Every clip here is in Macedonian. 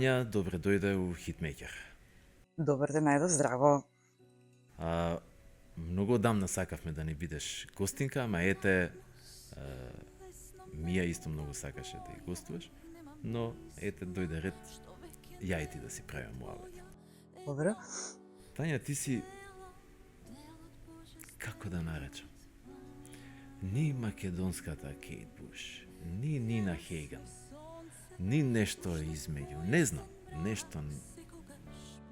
Тања, добре дојде у Хитмејкер. Добар ден, Најдо, здраво. Многу одамна сакавме да ни бидеш гостинка, ама ете, Мија исто многу сакаше да ја гостуваш, но ете дојде ред ја и ти да си правиме муабет. Добро. Тања, ти си, како да наречам, ни македонската Кейт Буш, ни Нина Хейган, ни нешто измеѓу, не знам, нешто.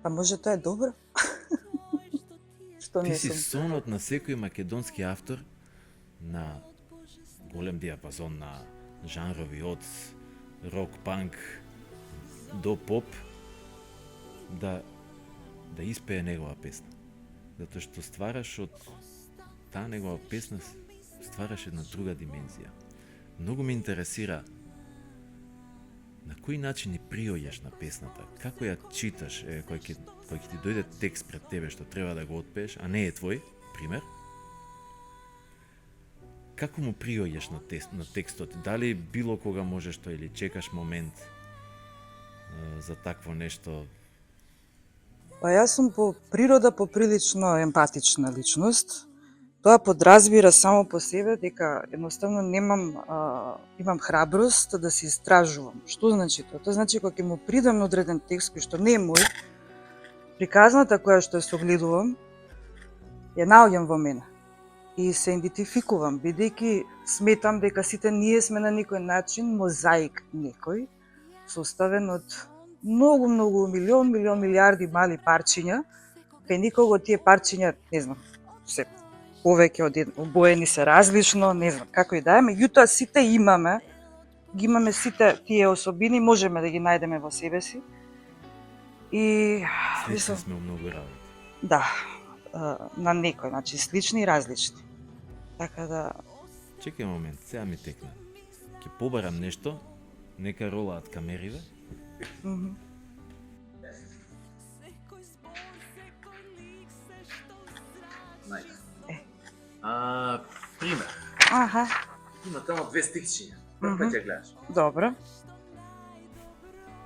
Па може тоа е добро? Што Ти не си сум? сонот на секој македонски автор на голем диапазон на жанрови од рок, панк до поп да испее негова песна. Затоа што ствараш од таа негова песна, ствараш една друга димензија. Многу ме интересира на кој начин ни приоѓаш на песната, како ја читаш, кој ќе ти дојде текст пред тебе што треба да го отпееш, а не е твој, пример. Како му приоѓаш на текстот? Дали било кога можеш тоа или чекаш момент за такво нешто? Па јас сум по природа поприлично емпатична личност. Тоа подразбира само по себе дека едноставно имам храброст да се истражувам. Што значи тоа? Тоа значи кога ќе му придам на одреден текст кој што не е мој, приказната која што ја согледувам, ја наоѓам во мене и се идентификувам, бидејќи сметам дека сите ние сме на некој начин мозаик некој, составен од многу милиарди мали парчиња, кај никого тие парчиња, не знам, се повеќе од обоени се различно, не знам како и да е, меѓутоа сите ги имаме сите тие особини, можеме да ги најдеме во себе си. И Слични сме у многу работи. да, на некој, значи слични и различни. Така да Чекај момент, сега ми текна. Ќе побарам нешто, нека ролаат камериве. Пример. аха, Има тамо две стикчиња. Прв пат ја гледаш. добро.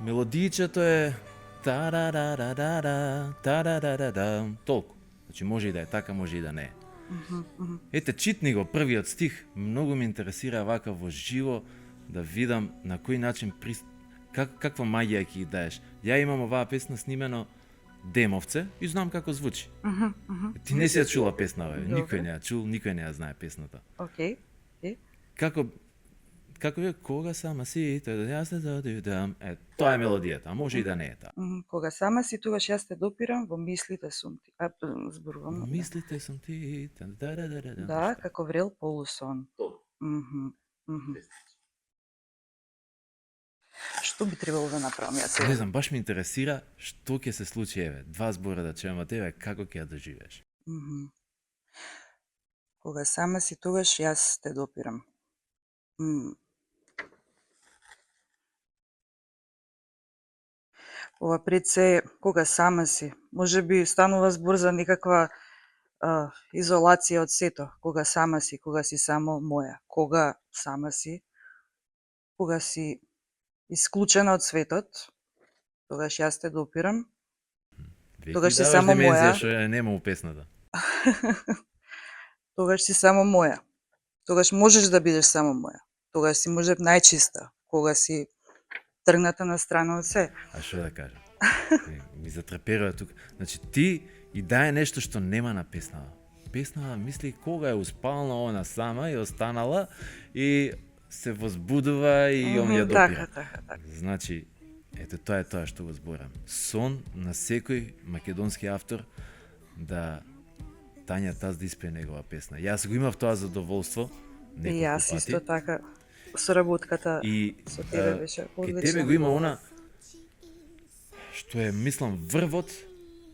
Мелодијчето е та-ра-ра-ра-ра-ра, та-ра-ра-ра-ра. Толку. Значи може и да е така, може и да не е. Ете, читни го првиот стих, многу ме интересира вака во живо да видам на кој начин каква магија ќе ги даеш. Ја имам оваа песна снимено демовце и знам како звучи. Ти не си ја чула песна, бе. Никој не ја чул, никој не ја знае песната. Океј. Како е кога сама си, јас те додидам. Тоа е мелодијата, а може и да не е таа. Кога сама си, тогаш јас те допирам, во мислите сум ти. Зборувам. Мислите сум ти. Да, како врел полусон. Што би требало да направам јас? Не знам, баш ме интересира што ќе се случи, еве, два збора да чуем од тебе, како ќе ја доживееш. Кога сама си, тогаш јас те допирам. Ова пред се, кога сама си, може би станува збор за некаква изолација од сето. Кога сама си, кога си само моја. Кога сама си, кога си исклучена од светот, тогаш јас те допирам. Тогаш си само моја. Што нема у песната. Тогаш си само моја. Тогаш можеш да бидеш само моја. Тогаш си може најчиста. Кога си тргната на страна од се. А што да кажам? Ми затреперува тука. Значи ти и дае нешто што нема на песнава. Песнава мисли кога е успална она сама и останала и се возбудува и он ја допира. Така. Значи, ето тоа е тоа што го зборам. Сон на секој македонски автор да Тања Таз да испее негова песна. Јас го имав тоа задоволство неколку И јас пати. исто така. Соработката со тебе беше Кај тебе одлична. го има она што е, мислам, врвот,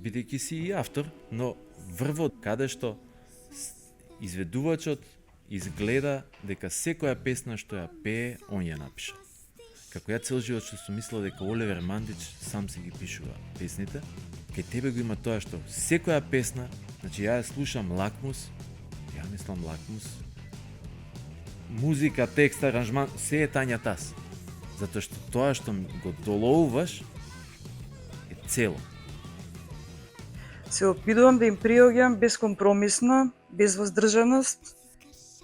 бидејќи си и автор, но врвот каде што изведувачот изгледа дека секоја песна што ја пее, он ја напиша. Како ја цел живот што сум мислел дека Оливер Мандич сам си ги пишува песните, кај тебе го има тоа што секоја песна, значи ја слушам Лакмус, ја мислам Лакмус, музика, текст, аранжман, се е Тања Таз. Затоа што тоа што го долоуваш цело. Се опитувам да им приоѓам безкомпромисно, без воздржаност,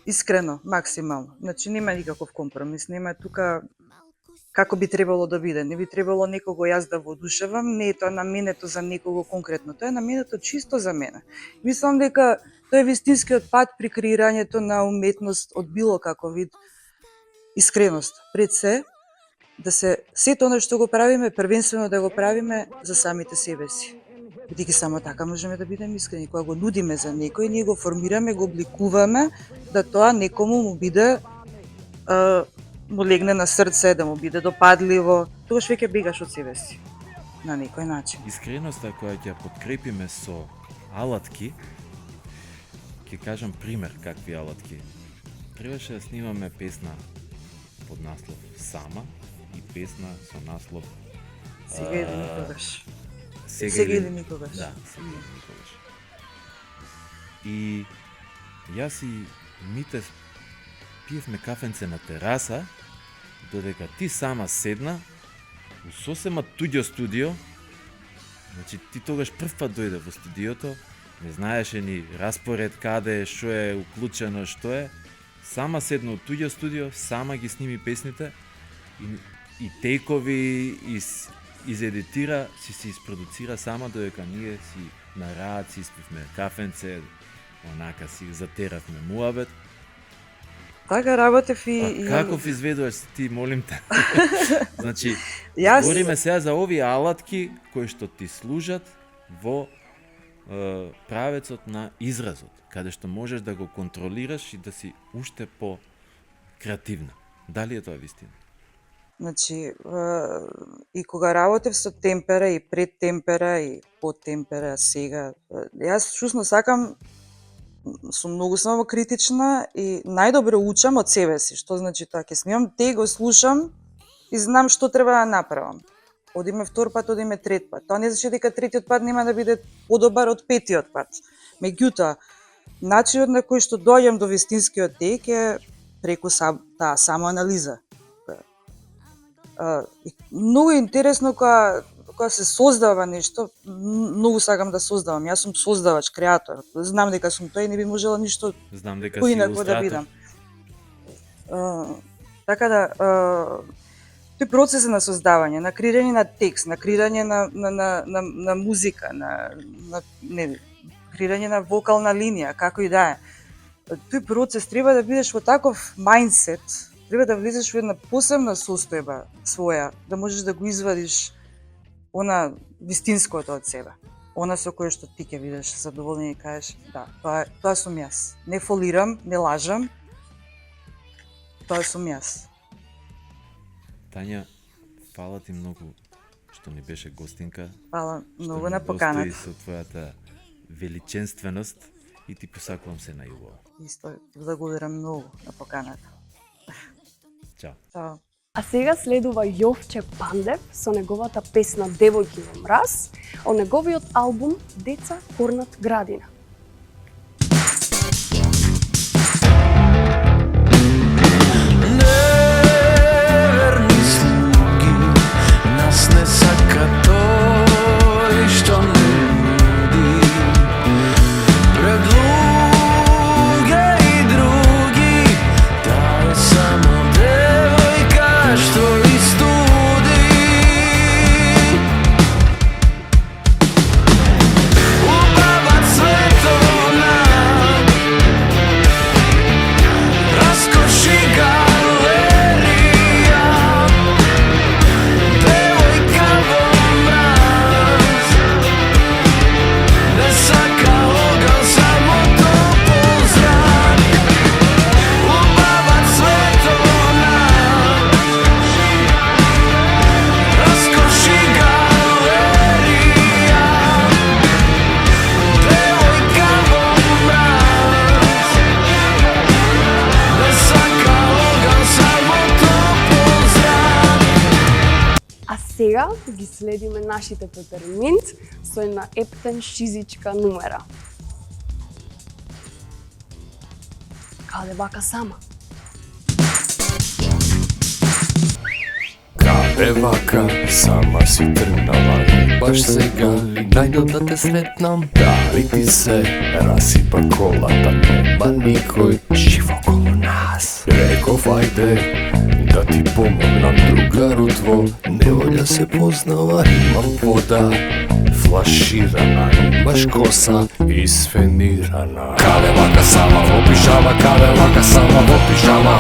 искрено, максимално. Значи нема никаков компромис, нема тука како би требало да биде. Не би требало некого јас да воодушевам, не е тоа наменето за некого конкретно, тоа е наменето чисто за мене. Мислам дека тоа е вистинскиот пат при креирањето на уметност од било каков вид искреност. Пред се, да се сето оно што го правиме, првенствено да го правиме за самите себе си. Бидејќи само така можеме да бидеме искрени. Кога го нудиме за некој, ние го формираме, го обликуваме да тоа некому му биде му легне на срце, да му биде допадливо, тогаш веќе бегаш од себе си на некој начин. Искреноста која ќе подкрепиме со алатки, ќе кажам пример какви алатки. Требаше да снимаме песна под наслов Сама и песна со наслов Сега или никогаш. Сега или никогаш. Да, сега или никогаш. И јас и Мите пиевме кафенце на тераса, додека ти сама седна у сосема туѓо студио. Значи ти тогаш прв пат дојде во студиото, не знаеше ни распоред каде, што е уклучено, што е. Сама седна у туѓо студио, сама ги сними песните и тейкови, изедитира, си се испродуцира сама, додека ние си на рад, си испивме кафенце, онака си затеравме муабет. Така работев и... Каков изведуваш ти, молим те? Значи, Јас... говориме сега за овие алатки кои што ти служат во правецот на изразот, каде што можеш да го контролираш и да си уште по креативна. Дали е тоа вистина? Значи, и кога работев со темпера, и пред темпера, и под темпера, сега, јас чусно сакам, сум многу самокритична и најдобро учам од себе си. Што значи тоа? Ќе снимам, те го слушам и знам што треба да направам. Одиме втор пат, одиме трет пат. Тоа не значи дека третиот пат нема да биде подобар од петиот пат. Меѓутоа, начинот на кој што доаѓам до вистинскиот тек е преку таа самоанализа. Многу е интересно кога се создава нешто, многу сакам да создавам. Јас сум создавач, креатор. Знам дека сум тој и не би можела ништо Знам дека си поинако да илустратор. бидам. Така да, тој процес на создавање, на креирање на текст, на креирање на музика, креирање на вокална линија, како и да е. Тој процес треба да бидеш во таков мајндсет, треба да влезеш во една посебна состојба своја, да можеш да го извадиш она вистинското од себе. Она со кое што ти ќе бидеш задоволен и кажеш, да, тоа сум јас. Не фолирам, не лажам. Тоа сум јас. Тања, фала ти многу што ни беше гостинка. Фала многу што на ни поканата. достои со твојата величенственост и ти посакувам се најубаво. Исто, ти благодарам многу на поканата. Чао. Чао. А сега следува Јовче Пандев со неговата песна Девојки во мраз, од неговиот албум Деца корнат градина. Неверни слуги нас не сака тој што нуди. Пред луѓе и други, таа е само девојка што истуди. Убава цветовна, раскоши галерија, девојка во мраз, не сака оган, само топол зрак. Убава цветовна, раскоши галерија, девојка во мраз, не сака оган, само топол зрак. А сега ги следиме нашите Пеперминт со една ептен шизичка нумера. Каде бака сама? Каде Евака, сама си тръгнала и баш сега ли найдо да те сретнам? Дали ти се разсипа колата, нема никой жив около нас. Реков, айде да ти помогнам, другаро тво, неволја се познава, имам вода флаширана, имаш коса изфенирана. Каде вака сама во пижама, каде вака сама во пижама,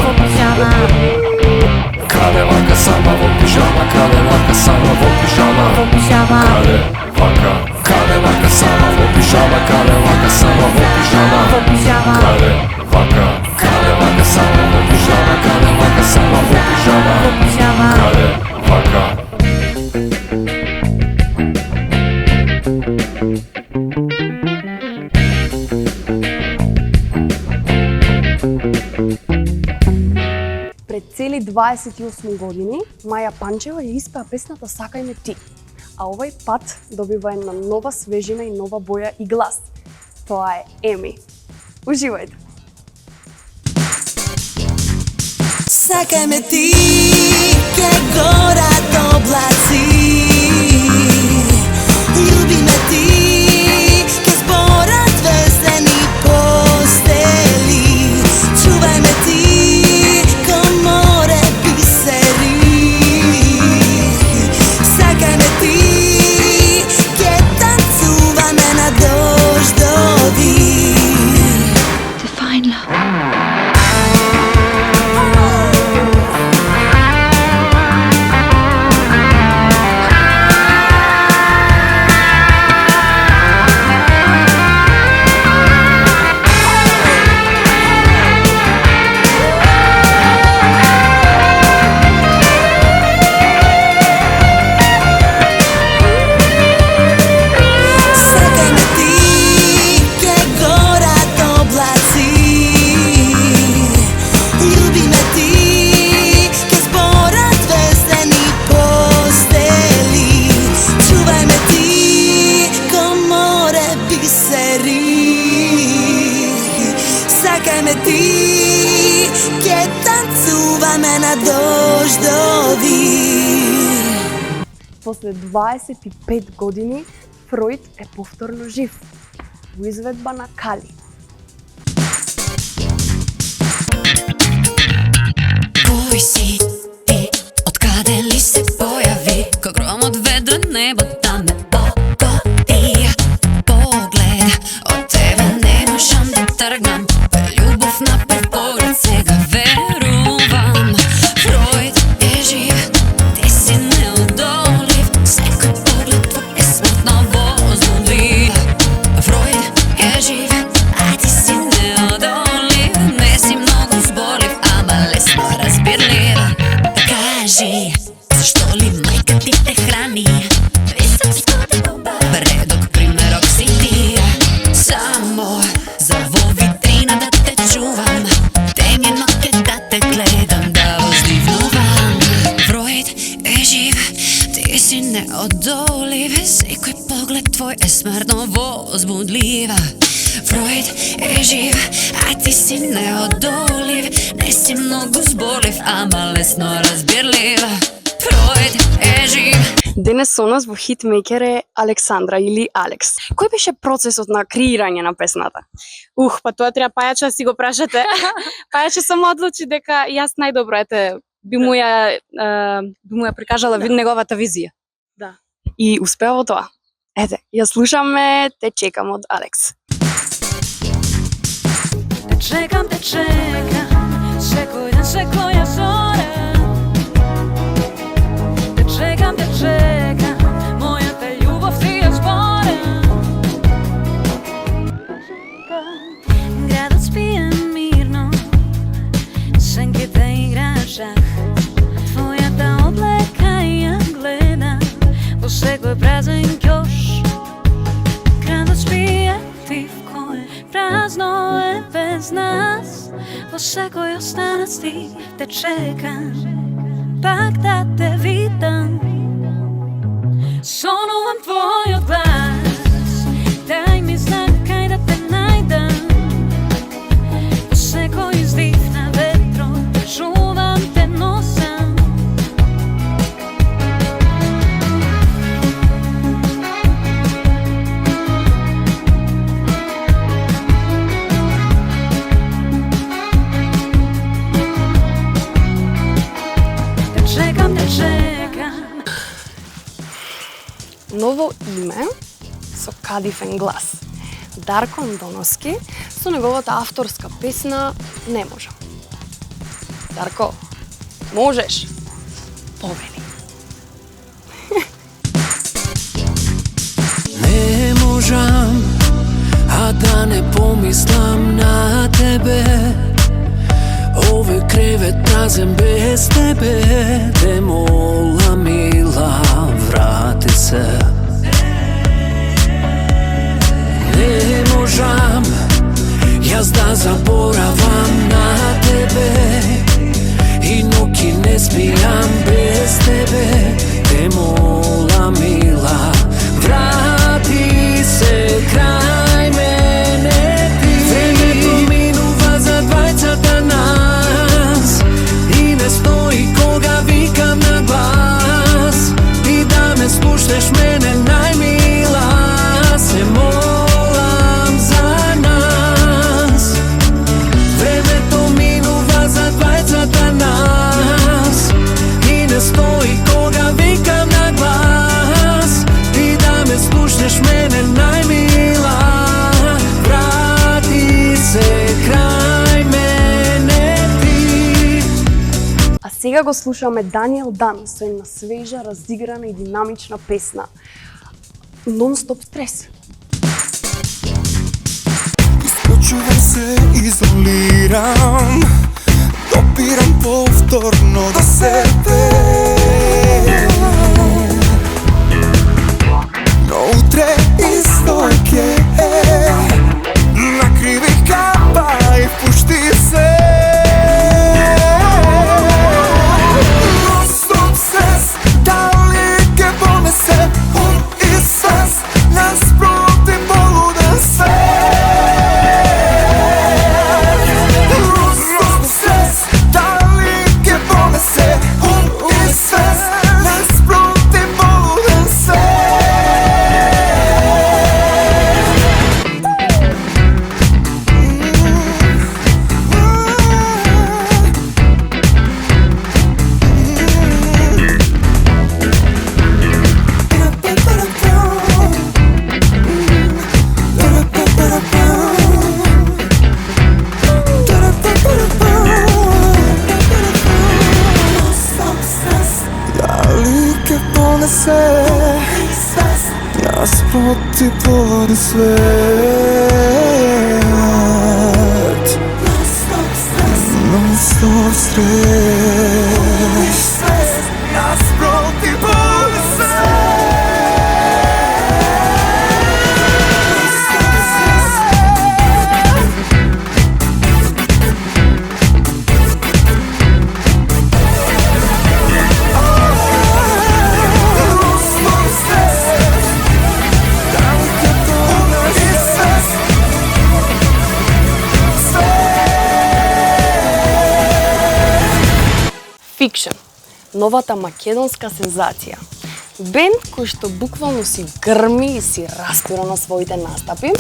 каде вака сама во пижама, каде вака сама во пижама, каде вака сама во пижама, каде вака сама во пижама, каде вака сама во пижама, каде вака сама во пижама, каде вака. Пред цели 28 години Маја Панчева ја испеа песната Сакај ме ти, а овај пат добива една нова свежина и нова боја и глас. Тоа е Еми. Уживајте! Сакај ме ти, ке горат облаци. Љуби ме ти, ке зборат звездени постели. Чувај ме ти, ко море бисери. Сакај ме ти, ке танцуваме на дождови. Define love. Сакај ме ти, ке горат облаци. Љуби ме ти, ке зборат звездени постели. Чувај ме ти, ко море бисери. Сакај ме ти, ке танцуваме на дождови. После 25 години Фројд е повторно жив во изведба на Кали. Кој си ти? Откаде ли се појави? Ко гром од ведро небо да ме погоди. Поглед од тебе не можам да тргнам. Љубов на прв поглед сега верувам. Фројд е жив, ти си неодолив. Секој поглед твој е смртно возбудлив. Фројд е жив, а ти си неодолив. Не си многу зборлив, ама лесно разбирлив. Кажи, зашто ли мајка ти те храни? Висок скотен предок примерок си ти. Само за во витрина да те чувам, темјено ке да те гледам, да воздивнувам. Фројд е жив, ти си неодолив. Секој поглед твој е смртно возбудлива. Фројд е жив, а ти си неодолив. Не си многу зборлив, ама лесно разбирлива. Фројд е жив. Денес со нас во Хитмейкер е Александра или Алекс. Кој беше процесот на креирање на песната? Па тоа треба Пајача да си го прашате. Пајача само одлучи дека јас најдобро би му ја прикажала неговата визија. Да. И успеа во тоа. Ете, ја слушаме Те чекам од Алекс. Те чекам, секој ден, секоја зора. Те чекам, мојата љубов ти ја зборам. Градот спие мирно, сенките играат шах. Твојата облека ја гледам во секој празен ќош. Градот спие тивко е, празно е без нас. Во секој останат ти те чекам, пак да те видам. Сонувам твојот глас, дај ми знак кај да те најдам. Во секој издих на ветро, чувам те носам. хубаво име со кадифен глас. Дарко Андоновски со неговата авторска песна Не можам. Дарко, можеш? Повели. Не можам, а да не помислам на тебе. Овој кревет празен без тебе. Те мола мила, врати се. Не можам, јас да заборавам на тебе. И ноќи не спијам без тебе. Те мола мила, врати се крај мене ти. Времето минува за двајцата нас и не стои кога викам на глас. И да ме слушнеш мене најмила, се молам за нас. Времето минува за двајцата нас и не стои кога викам на глас. И да ме слушнеш мене најмила, врати се крај мене ти. А сега го слушаме Даниел Дан со една свежа, разиграна и динамична песна. Нон-стоп стрес. Исклучувам се, изолирам, допирам повторно до себе. Но утре исто ќе е, накриви капа и впушти се. Non-stop stres, дали ќе понесе ум и свес, наспроти полуден свет. Non-stop stres, дали ќе понесе ум и свес, наспроти полуден свет. Дали ќе понесе наспроти полуден свет. Non-stop stres, наспроти полуден свет. Fiction, новата македонска сензација. Бенд кој што буквално си грми и си распира на своите настапи.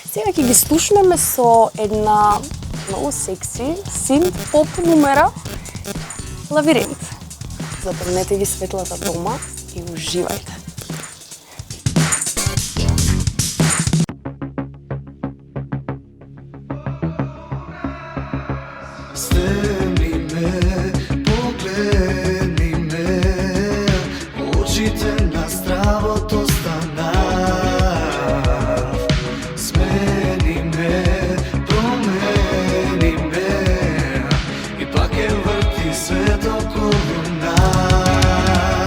Сега ќе ги слушнеме со една многу секси, синт-поп нумера Лавиринт. Запомнете ги светлата дома и уживајте. Стени ме, погледни ме, очите на здравото станав. Смени ме, промени ме, и пак е врти свет околу нас.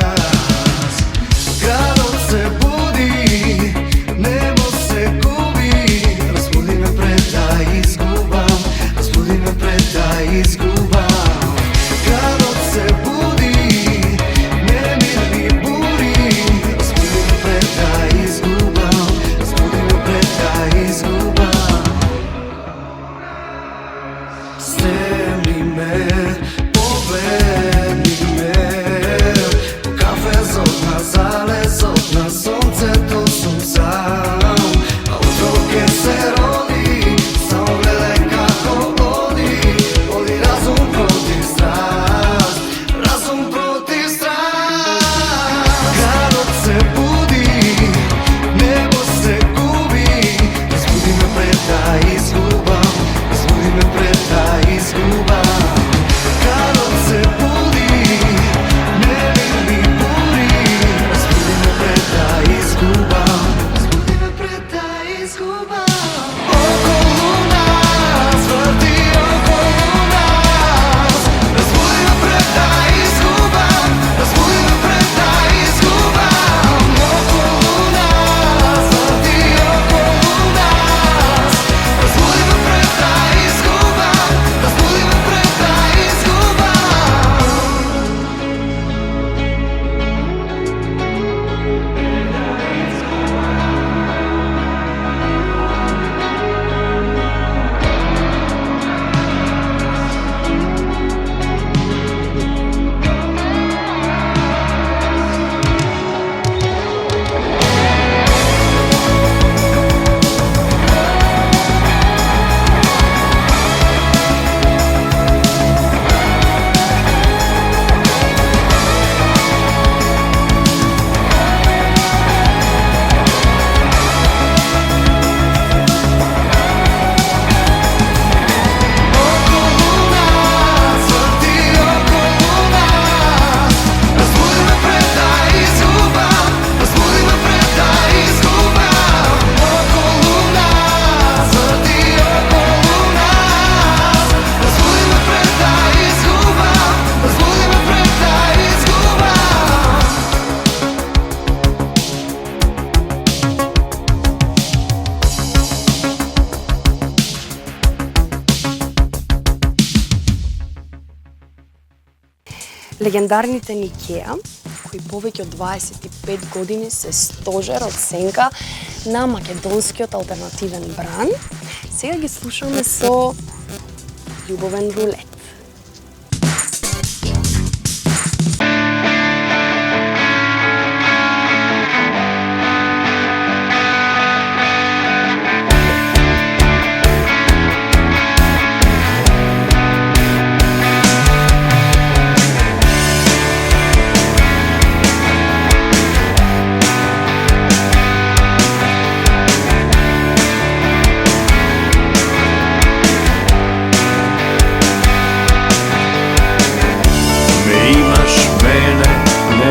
Легендарните Никеа, кои повеќе од 25 години се стожер од сенка на македонскиот алтернативен бран, сега ги слушаме со Љубовен рулет.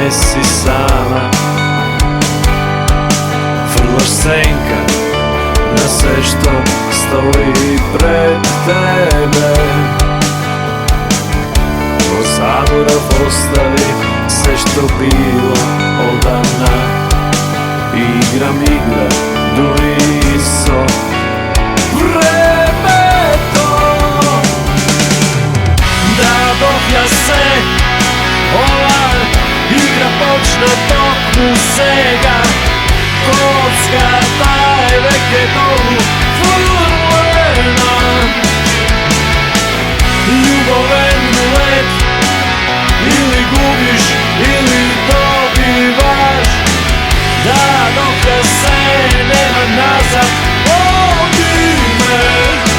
Si sama Frlaš senka na sve što stoji pred tebe Od zaborav ostavi sve što bilo odavna Igram igre, duriso Vreme to Da dobija se Igra počne toku sega Kockata je veke dolu furlena Ljuboven rulet Ili gubiš ili dobivaš Da dok se nema nazad Vodi me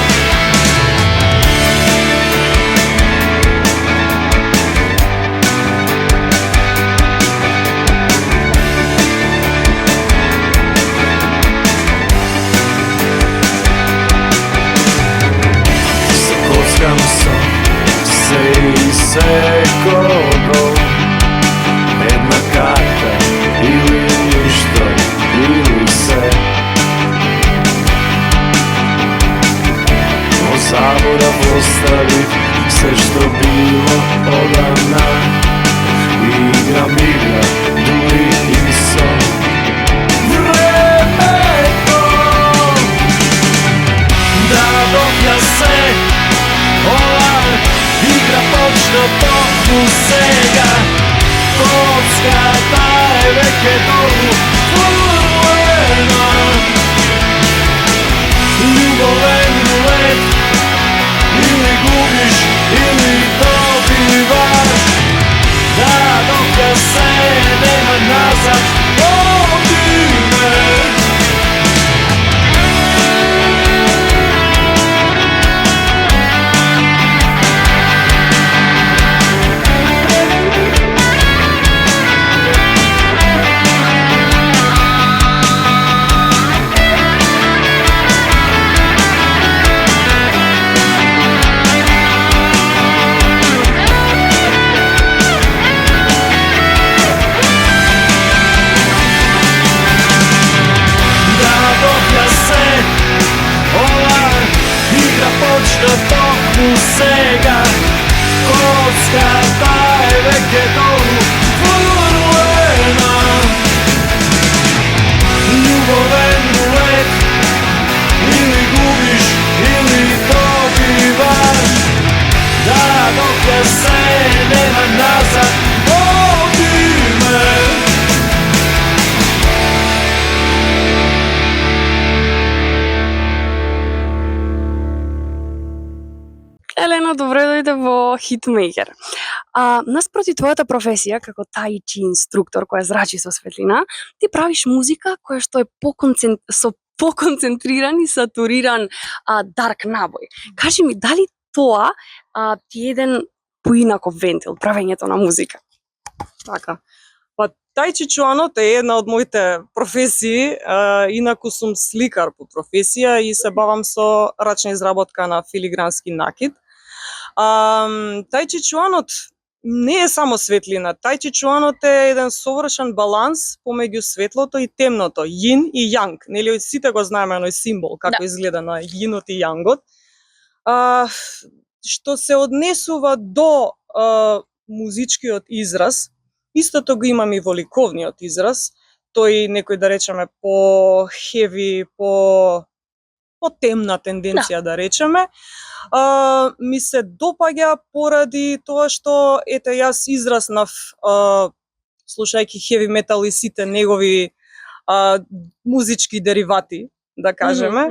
se kogo Jedna karta ili ništa ili se O zaborav ostavi sve što bilo odavna Igram igra, duri i son Vreme to Da dobija se Igra počne toku sega Kockata je veke dolu furlena Ljuboven rulet Ili gubiš ili dobivaš Da dok se nema nazad Vodi me Počne toku sega Kockata je veke dolu furlena Ljuboven rulet Ili gubiš ili dobivaš Da dok se nema nazad Vodi me Елена, добре дојде во Хитмейкер. Наспроти твојата професија како тај чи инструктор која зрачи со светлина, ти правиш музика која што е со поконцентриран и сатуриран дарк набој. Кажи ми, дали тоа ти е еден поинаков вентил, правењето на музика? Така. Па тајчи чуанот е една од моите професии, инаку сум сликар по професија и се бавам со рачна изработка на филигрански накид. Тајчи чуанот не е само светлина, тајчи чуанот е еден совршен баланс помеѓу светлото и темното, јин и јанг. Нели сите го знаеме оној символ како изгледа на јинот и јангот. Што се однесува до музичкиот израз, истото го имам и во ликовниот израз. Тој некој да речеме по хеви, по потемна тенденција да речеме. Ми се допаѓа поради тоа што ете јас израснав слушајќи heavy metal и сите негови музички деривати, да кажеме.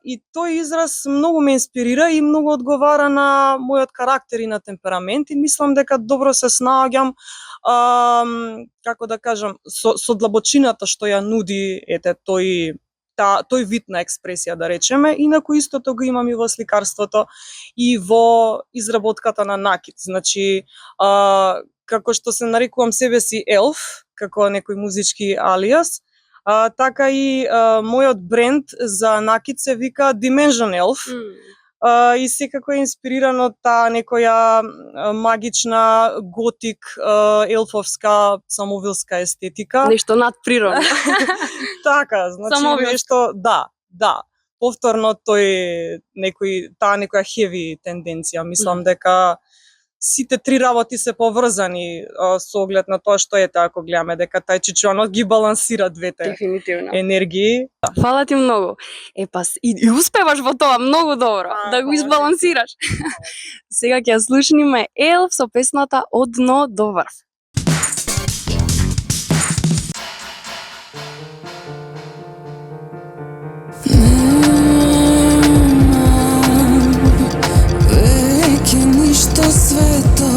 И тој израз многу ме инспирира и многу одговара на мојот карактер и на темперамент и мислам дека добро се снаоѓам како да кажам со длабочината што ја нуди ете тој вид на експресија да речеме, инаку истото го имам и во сликарството и во изработката на накид. Значи како што се нарекувам себе си елф, како некој музички алиас, така и мојот бренд за накид се вика Dimension Elf. И секако е инспириран од таа некоја магична, готик, елфовска, самовилска естетика. Нешто надприродно. Така, значи нешто, да. Повторно таа некоја heavy тенденција. Мислам дека сите три работи се поврзани со оглед на тоа што ете ако гледаме дека тај чичуанот ги балансира двете Дефинитивно. енергии. Фала ти многу. И успеваш во тоа многу добро, да го избалансираш. Сега ќе ја слушниме Елф со песната Од дно до врв. Веќе ништо свето,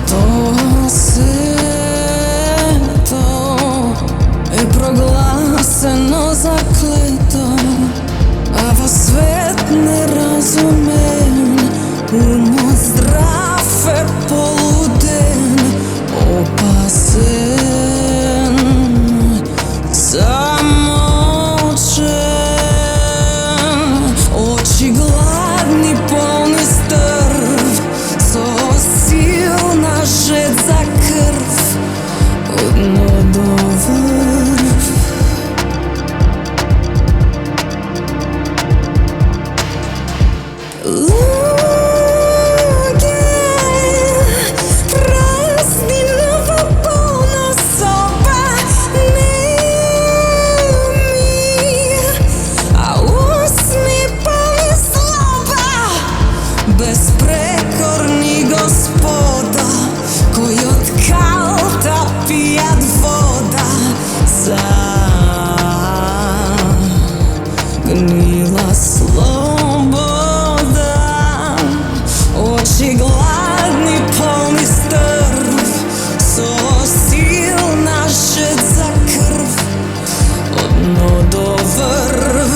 тоа сето е прогласено заклето, а во свет неразумен, умот здрав е полуден, опасен, замочен, очи гладни, полни стрв, со силна жет за крв, од дно до врв. Луѓе, празни новополна соба, неми, а усми полни злоба, безпрекорни господа, кои од калта пијат вода, загнила слобода, очи гладни, полни стрв, со силна жет за крв, од дно до врв.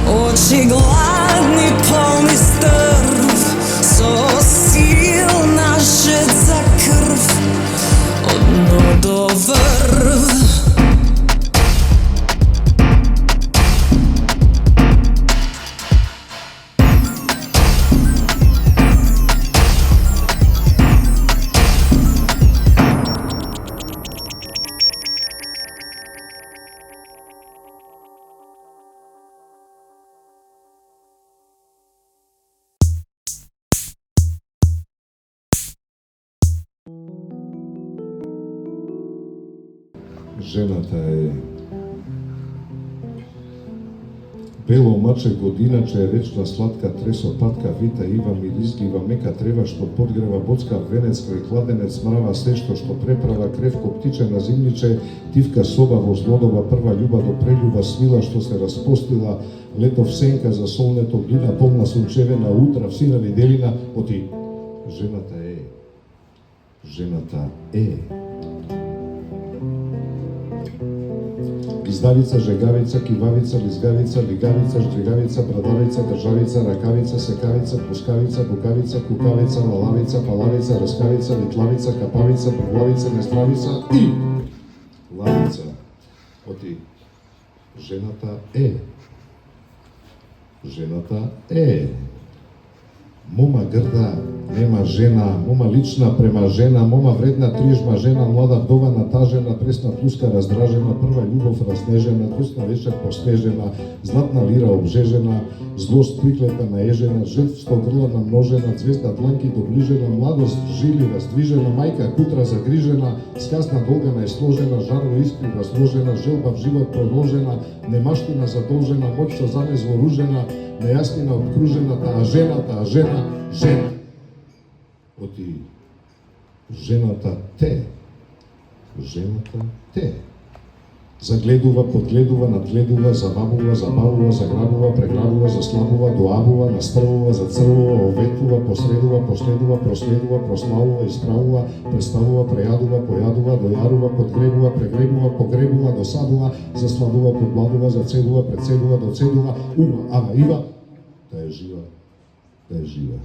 Очи гладни, полни стрв, со силна жет за крв, од дно до врв. Жената е Бело маче година, че е вечна сладка тресо патка, вита ива миризгива мека трева, што подгрева боцка венец, крај кладенец мрава се што преправа кревко птиче на зимниче, тивка соба во злодова прва љуба до прелюба свила што се распостила, летов сенка за солнето, глина полна сончевена, утра всина виделина, оти жената е. Жената е. Издавица, жегавица, кивавица, лизгавица, лигавица, ждригавица, брадавица, државица, ракавица, секавица, пускавица, букавица, кукавица, лалавица, палавица, раскавица, литлавица, капавица, првлавица, нестравица и лавица. Оти жената е. Жената е. Мома грда, нема жена, мома лична према жена, мома вредна трижма жена, млада вдова натажена, пресна плуска раздражена, прва љубов разнежена, досна вечер постежена, златна лира обжежена, злост приклета наежена, жертвство грла намножена, звезда дланки доближена, младост жили раздвижена, мајка кутра загрижена, сказна долгана и сложена, жарно искри разложена, желба в живот продолжена, немаштина задолжена, моќ што замез вооружена, нејаснина обкружена, таа жена, жена. Оти жената те. Жената те. Загледува, подгледува, надгледува, забавува, заграбува, преграбува, заслабува, доабува, настрвува, зацрвува, оветува, посредува, последува, проследува, прославува, исправува, представува, прејадува, појадува, дојарува, подгребува, прегребува, погребува, досадува, засладува, подбладува, зацедува, прецедува, доцедува, ума, ама ива, да е жива, да е жива.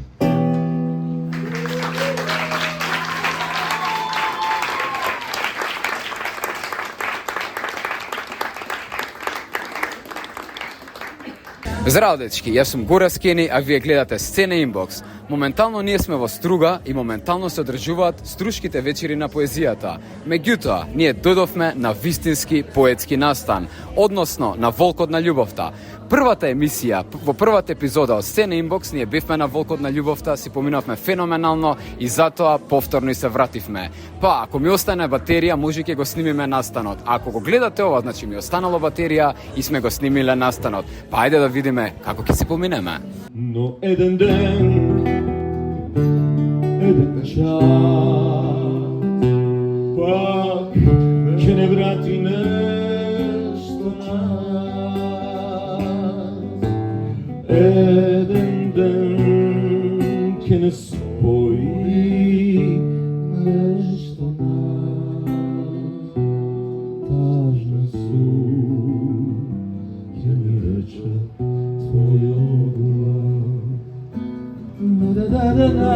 Здраво, дечки, јас сум Гора Скени, а вие гледате Сцена Инбокс. Моментално ние сме во Струга и моментално се одржуваат струшките вечери на поезијата. Меѓутоа, ние додовме на вистински поетски настан, односно на Волкот на љубовта. Првата емисија, во првата епизода од Сцена Инбокс, ние бевме на Волкот на љубовта, си поминавме феноменално и затоа повторно и се вративме. Па, ако ми остане батерија, може ќе го снимиме настанот. Ако го гледате ова, значи ми останало батерија и сме го снимиле настанот. Па ајде да видиме како ќе се поминеме. Но еден ден, еден час, пак ќе не врати нешто нас. Еден ден ќе не спои нешто нас. Тажна су ќе ми рече твојо глас. Да-да-да-да.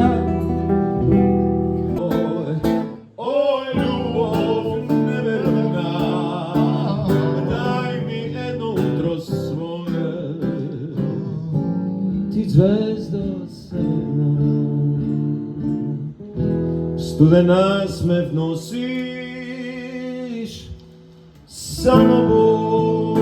Ой, љубов неверна, дај ми едно утро своје, ти звезда седна, студена смев носиш, само Бог.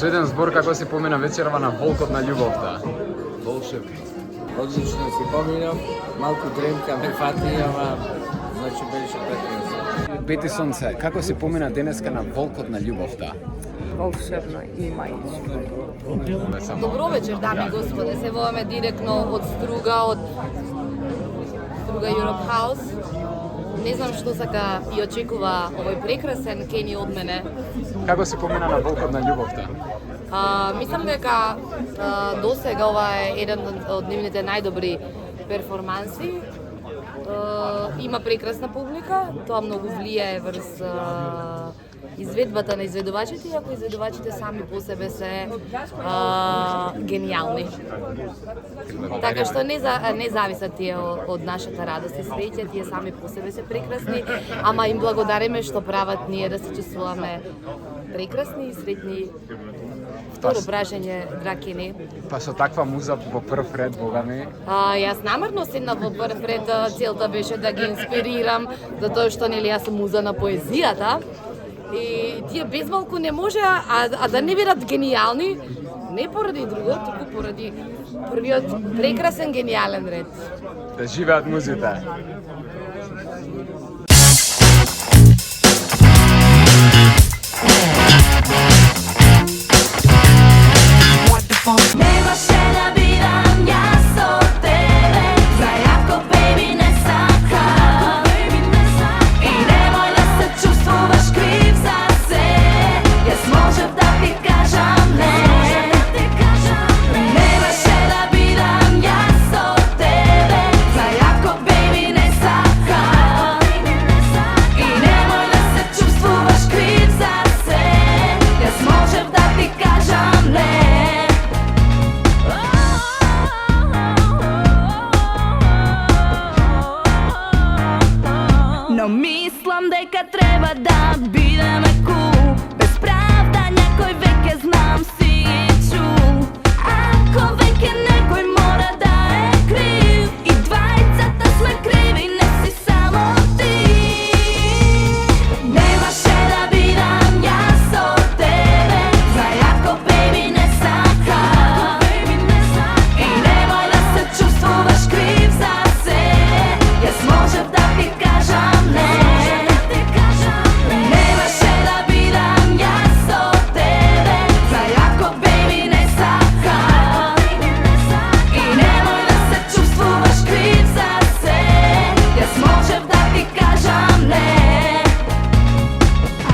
Со еден збор како си помина вечерва на Волкот на љубовта. Волшебно. Одлично си поминав, малку дремка ме фати, ама значи беше прекрасно. Пети сонце, како си помина денеска на Волкот на љубовта? Волшебно и мајично. Добро вечер, дами и господе. Се водаме директно од Струга, од Струга Europe House. Не знам што сака и очекува овој прекрасен Кени од мене. Како си помина на Волкот на љубовта? Мислам дека досега ова е еден од нивните најдобри перформанси. Има прекрасна публика, тоа многу влијае врз изведбата на изведувачите, иако изведувачите сами по себе се гениални. Така што не зависат тие од нашата радост и среќа, тие сами по себе се прекрасни, ама им благодариме што прават ние да се чувствуваме прекрасни и среќни. Второ прашање, дракини. Па со таква муза во прв ред, бога ми. Јас намерно седнав во прв ред, целта беше да ги инспирирам, затоа што нели јас сум муза на поезијата. И тие безмалку не може, а да не бидат гениални, не поради друго, туку поради првиот прекрасен гениален ред. Да живеат музите. Немаше да бидам јас со тебе, за јако беби не сакам. И немој да се чувствуваш крив за се, јас можев да ти кажам не. Немаше да бидам јас со тебе, за јако беби не сакам. И немој да се чувствуваш крив за се, јас можев да ти кажам не. Но мислам дека треба да бидеме кул, без правда някој веќе знам си ги чул. Ако веќе некој мора да е крив, и двајцата сме криви, не си само ти. Немаше да бидам јас со тебе, за јако беби не сакам. И немој да се чувствуваш крив за се, јас можев да ти кажам не. Немаше да бидам јас со тебе, за јако беби не сакам. И немој да се чувствуваш крив за се, јас можев да ти кажам не.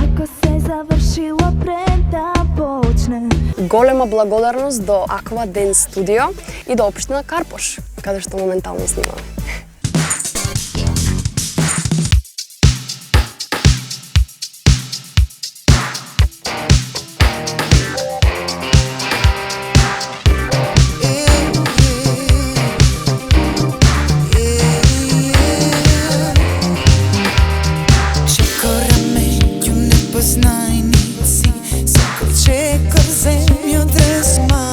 Ако се завршило пред да почне. Голема благодарност до Аква Ден Студио и до општина Карпош, каде што моментално снимаме. Чекора меѓу непознajnici, секој чекор земју дрзма.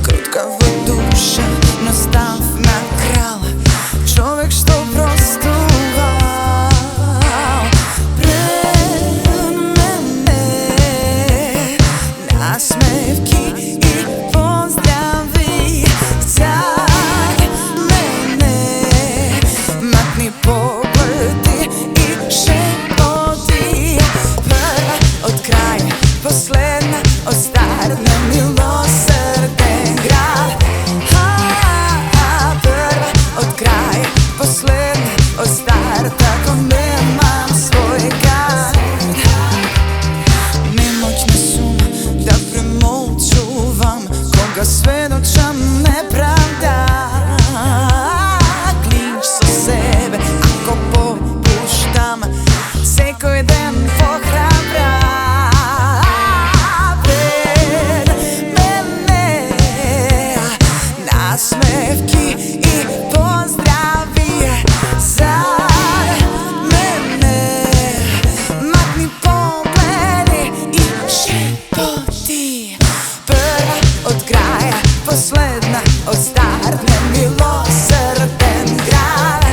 Круткава душа, но став на крала, човек што простува пред мене. Насмевки и поздрави за мене, матни погледи и шепоти. Прва од крај, последна од старт, немилосрден град. Прва од крај, последна од старт, ако немам свој град. Немоќна сум да премолчувам кога сведочам неправда. Клинч со себе, ако попуштам, секој ден похрабра. Пред мене насмевки и поздрави за мене, матни погледи и шепоти. Прва од краја, последна од старт, немилосрден град.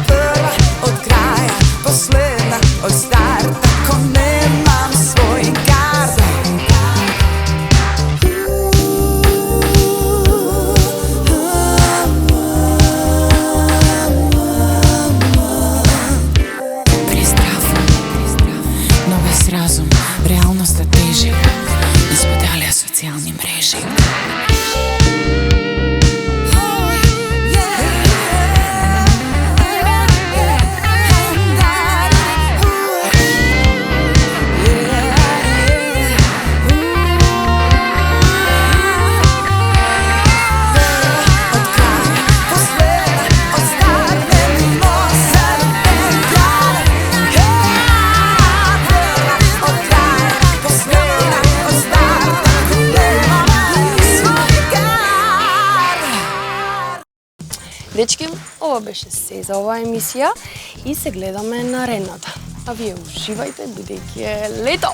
Прва од краја, последна од старт, ако немам свој гард. Приздрав, но без разум, реалноста тежи, не споделя социјални мрежи. Дечки, ова беше се за оваа емисија и се гледаме наредната. А вие уживајте, бидејќи е лето!